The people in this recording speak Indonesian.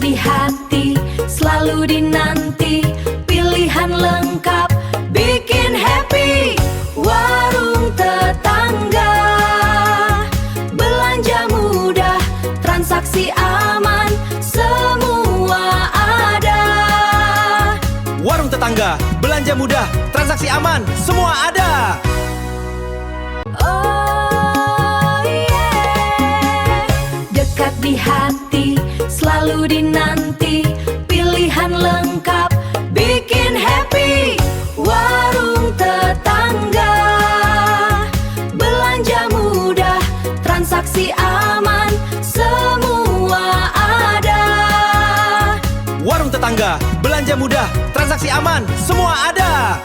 di hati, selalu dinanti, pilihan lengkap, bikin happy. Warung tetangga, belanja mudah, transaksi aman, semua ada. Warung tetangga, belanja mudah, transaksi aman, semua ada. Oh yeah. Dekat di hati, selalu dinanti, pilihan lengkap, bikin happy. Warung tetangga, belanja mudah, transaksi aman, semua ada. Warung tetangga, belanja mudah, transaksi aman, semua ada.